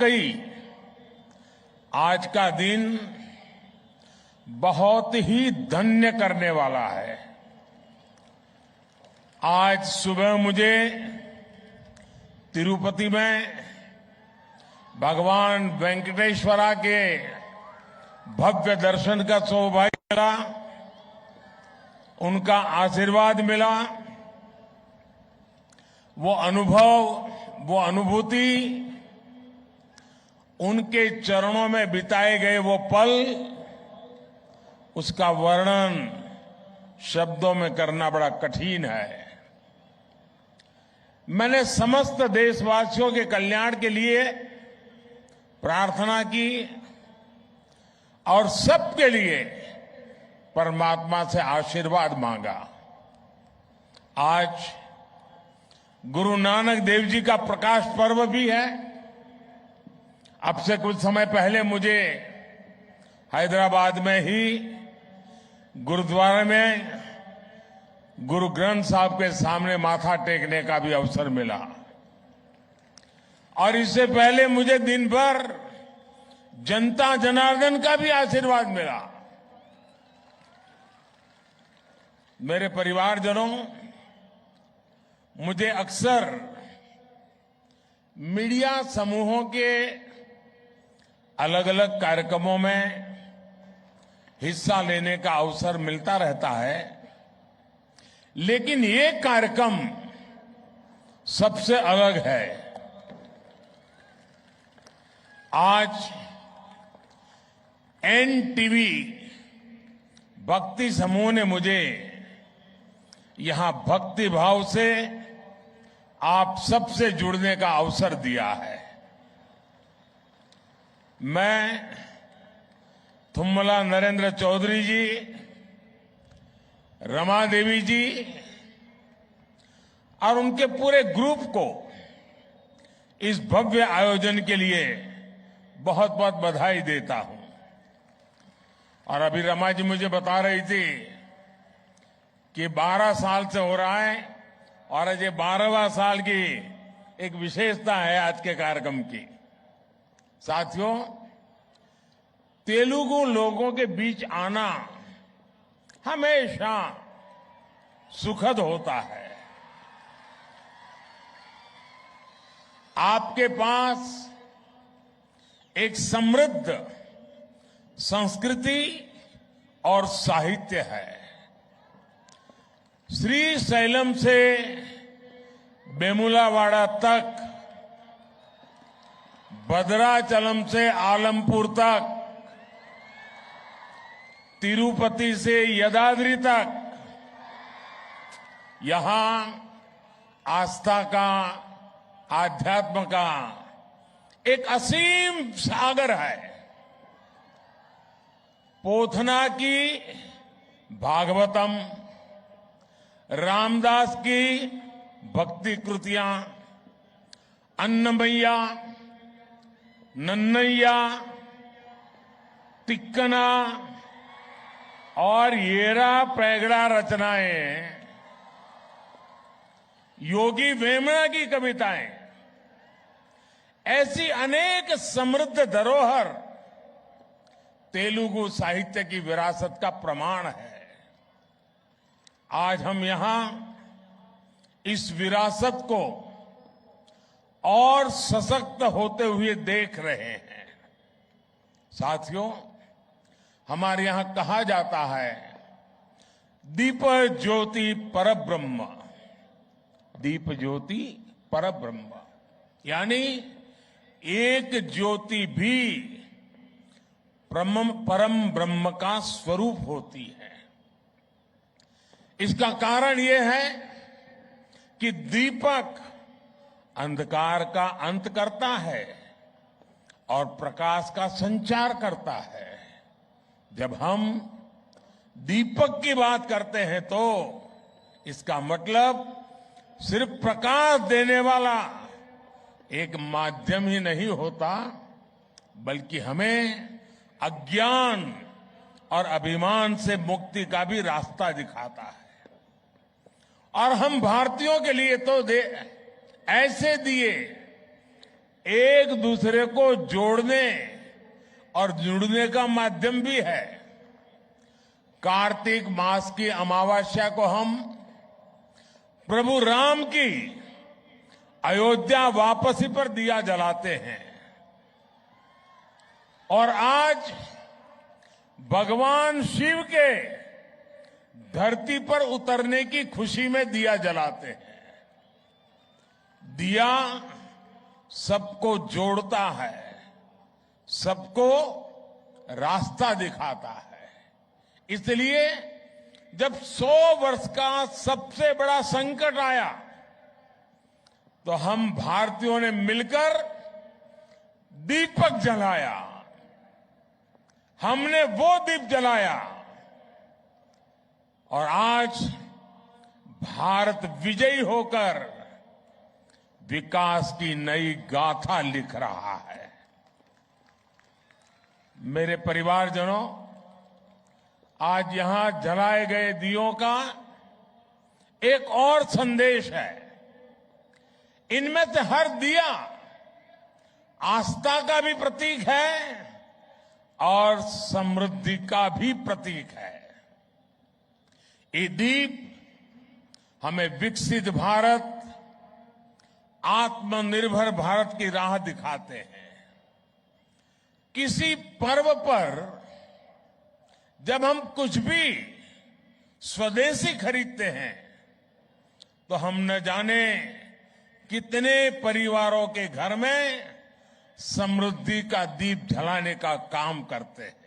वाकई आज का दिन बहुत ही धन्य करने वाला है। आज सुबह मुझे तिरुपति में भगवान वेंकटेश्वरा के भव्य दर्शन का सौभाग्य मिला, उनका आशीर्वाद मिला। वो अनुभव, वो अनुभूति, उनके चरणों में बिताए गए वो पल, उसका वर्णन शब्दों में करना बड़ा कठिन है। मैंने समस्त देशवासियों के कल्याण के लिए प्रार्थना की और सबके लिए परमात्मा से आशीर्वाद मांगा। आज गुरु नानक देव जी का प्रकाश पर्व भी है। अब से कुछ समय पहले मुझे हैदराबाद में ही गुरुद्वारे में गुरु ग्रंथ साहब के सामने माथा टेकने का भी अवसर मिला और इससे पहले मुझे दिन भर जनता जनार्दन का भी आशीर्वाद मिला। मेरे परिवारजनों, मुझे अक्सर मीडिया समूहों के अलग अलग कार्यक्रमों में हिस्सा लेने का अवसर मिलता रहता है, लेकिन ये कार्यक्रम सबसे अलग है। आज एनटीवी भक्ति समूह ने मुझे यहां भक्ति भाव से आप सबसे जुड़ने का अवसर दिया है। मैं थुम्मला नरेंद्र चौधरी जी, रमा देवी जी और उनके पूरे ग्रुप को इस भव्य आयोजन के लिए बहुत बहुत बधाई देता हूं। और अभी रमा जी मुझे बता रही थी कि 12 साल से हो रहा है और आज ये 12वां साल की एक विशेषता है आज के कार्यक्रम की। साथियों, तेलुगु लोगों के बीच आना हमेशा सुखद होता है। आपके पास एक समृद्ध संस्कृति और साहित्य है। श्रीशैलम से बेमुलावाड़ा तक, भद्राचलम से आलमपुर तक, तिरुपति से यदाद्री तक, यहां आस्था का, आध्यात्म का एक असीम सागर है। पोथना की भागवतम, रामदास की भक्ति कृतियां, अन्नमैया, नन्नैया, तिक्कना और येरा पैगड़ा रचनाएं, योगी वेमना की कविताएं, ऐसी अनेक समृद्ध धरोहर तेलुगु साहित्य की विरासत का प्रमाण है। आज हम यहां इस विरासत को और सशक्त होते हुए देख रहे हैं। साथियों, हमारे यहां कहा जाता है, दीप ज्योति परब्रह्म, दीप ज्योति परब्रह्म, यानी एक ज्योति भी परम ब्रह्म का स्वरूप होती है। इसका कारण यह है कि दीपक अंधकार का अंत करता है और प्रकाश का संचार करता है। जब हम दीपक की बात करते हैं तो इसका मतलब सिर्फ प्रकाश देने वाला एक माध्यम ही नहीं होता, बल्कि हमें अज्ञान और अभिमान से मुक्ति का भी रास्ता दिखाता है। और हम भारतीयों के लिए तो ऐसे दिए एक दूसरे को जोड़ने और जुड़ने का माध्यम भी है। कार्तिक मास की अमावस्या को हम प्रभु राम की अयोध्या वापसी पर दिया जलाते हैं और आज भगवान शिव के धरती पर उतरने की खुशी में दिया जलाते हैं। दिया सबको जोड़ता है, सबको रास्ता दिखाता है। इसलिए जब 100 वर्ष का सबसे बड़ा संकट आया तो हम भारतीयों ने मिलकर दीपक जलाया। हमने वो दीप जलाया और आज भारत विजयी होकर विकास की नई गाथा लिख रहा है। मेरे परिवारजनों, आज यहां जलाए गए दियों का एक और संदेश है। इनमें से हर दिया आस्था का भी प्रतीक है और समृद्धि का भी प्रतीक है। ये दीप हमें विकसित भारत, आत्मनिर्भर भारत की राह दिखाते हैं। किसी पर्व पर जब हम कुछ भी स्वदेशी खरीदते हैं तो हम न जाने कितने परिवारों के घर में समृद्धि का दीप जलाने का काम करते हैं।